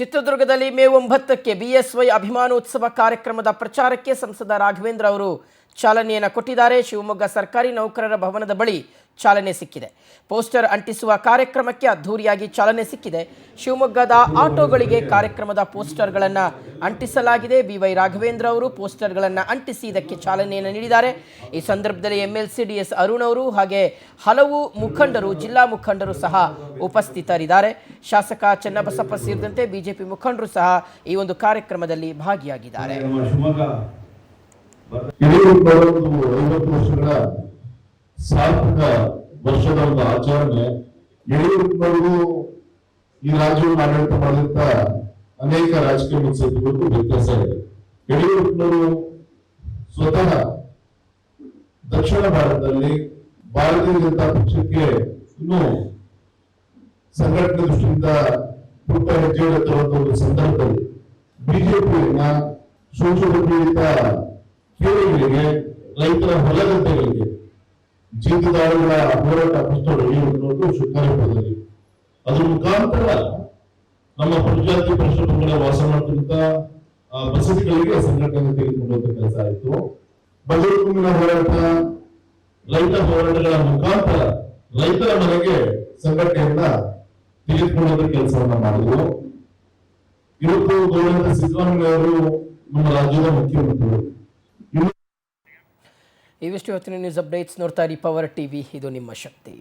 ಚಿತ್ರದುರ್ಗದಲ್ಲಿ ಮೇ 9ಕ್ಕೆ ಬಿಎಸ್ವೈ ಅಭಿಮಾನೋತ್ಸವ ಕಾರ್ಯಕ್ರಮದ ಪ್ರಚಾರಕ್ಕೆ ಸಂಸದ ರಾಘವೇಂದ್ರ ಅವರು ಚಾಲನೆಯನ್ನು ಕೊಟ್ಟಿದ್ದಾರೆ. ಶಿವಮೊಗ್ಗ ಸರ್ಕಾರಿ ನೌಕರರ ಭವನದ ಬಳಿ ಚಾಲನೆ ಸಿಕ್ಕಿದೆ. ಪೋಸ್ಟರ್ ಅಂಟಿಸುವ ಕಾರ್ಯಕ್ರಮಕ್ಕೆ ಅದ್ಧೂರಿಯಾಗಿ ಚಾಲನೆ ಸಿಕ್ಕಿದೆ. ಶಿವಮೊಗ್ಗದ ಆಟೋಗಳಿಗೆ ಕಾರ್ಯಕ್ರಮದ ಪೋಸ್ಟರ್ಗಳನ್ನು ಅಂಟಿಸಲಾಗಿದೆ. ಬಿವೈ ರಾಘವೇಂದ್ರ ಅವರು ಪೋಸ್ಟರ್ಗಳನ್ನು ಅಂಟಿಸಿ ಇದಕ್ಕೆ ಚಾಲನೆಯನ್ನು ನೀಡಿದ್ದಾರೆ. ಈ ಸಂದರ್ಭದಲ್ಲಿ ಎಂಎಲ್ಸಿ ಡಿಎಸ್ ಅರುಣ್ ಅವರು ಹಾಗೆ ಹಲವು ಮುಖಂಡರು, ಜಿಲ್ಲಾ ಮುಖಂಡರು ಸಹ ಉಪಸ್ಥಿತರಿದ್ದಾರೆ. ಶಾಸಕ ಚನ್ನಬಸಪ್ಪ ಸೇರಿದಂತೆ ಬಿಜೆಪಿ ಮುಖಂಡರು ಸಹ ಈ ಒಂದು ಕಾರ್ಯಕ್ರಮದಲ್ಲಿ ಭಾಗಿಯಾಗಿದ್ದಾರೆ. ಸಾರ್ಥಕ ವರ್ಷದ ಒಂದು ಆಚರಣೆ. ಯಡಿಯೂರಪ್ಪನವರು ಈ ರಾಜ್ಯವನ್ನು ಆಡಳಿತ ಮಾಡಿದಂತ ಅನೇಕ ರಾಜಕೀಯ ಮುತ್ಸದ್ದಿಗಳಿಗೂ ವ್ಯತ್ಯಾಸ ಇದೆ. ಯಡಿಯೂರಪ್ಪನವರು ಸ್ವತಃ ದಕ್ಷಿಣ ಭಾರತದಲ್ಲಿ ಭಾರತೀಯ ಜನತಾ ಪಕ್ಷಕ್ಕೆ ಇನ್ನೂ ಸಂಘಟನೆ ದೃಷ್ಟಿಯಿಂದ ಪುಟ್ಟ ಹೆಜ್ಜೆ ತರುವಂತ ಒಂದು ಸಂದರ್ಭದಲ್ಲಿ ಬಿಜೆಪಿಯನ್ನ ಶೋಷಣೆ ಪೀಡಿತ ಕೇಳಿಗಳಿಗೆ, ರೈತರ ಹೊಲಗದ್ದೆಗಳಿಗೆ ಜೀತದಾಳುಗಳ ಹೋರಾಟ ಪುಸ್ತಕಗಳು ಶಿಕಾರಿಪುರದಲ್ಲಿ ಅದ್ರ ಮುಖಾಂತರ ನಮ್ಮ ಪ್ರಜಾತಿ ಪರಿಶ್ರಮಗಳ ವಾಸ ಮಾಡ್ತಿದ್ದ ಬಸದಿಗಳಿಗೆ ಸಂಘಟನೆ ತೆಗೆದುಕೊಳ್ಳುವಂತ ಕೆಲಸ ಆಯಿತು. ಬಜೆಟ್ ಹೋರಾಟ, ರೈತ ಹೋರಾಟಗಳ ಮುಖಾಂತರ ರೈತರ ಮನೆಗೆ ಸಂಘಟನೆಯನ್ನ ತೆಗೆದುಕೊಳ್ಳುವಂತ ಕೆಲಸವನ್ನ ಮಾಡಿದ್ರು. ಇವತ್ತು ಗೌರವ ಸಿದ್ದರಾಮಯ್ಯ ಅವರು ನಮ್ಮ ರಾಜ್ಯದ ಮುಖ್ಯಮಂತ್ರಿಗಳು. ಇವಿಷ್ಟು ಇವತ್ತಿನ ನ್ಯೂಸ್ ಅಪ್ಡೇಟ್ಸ್. ನೋಡ್ತಾ ಇರಿ ಪವರ್ ಟಿವಿ, ಇದು ನಿಮ್ಮ ಶಕ್ತಿ.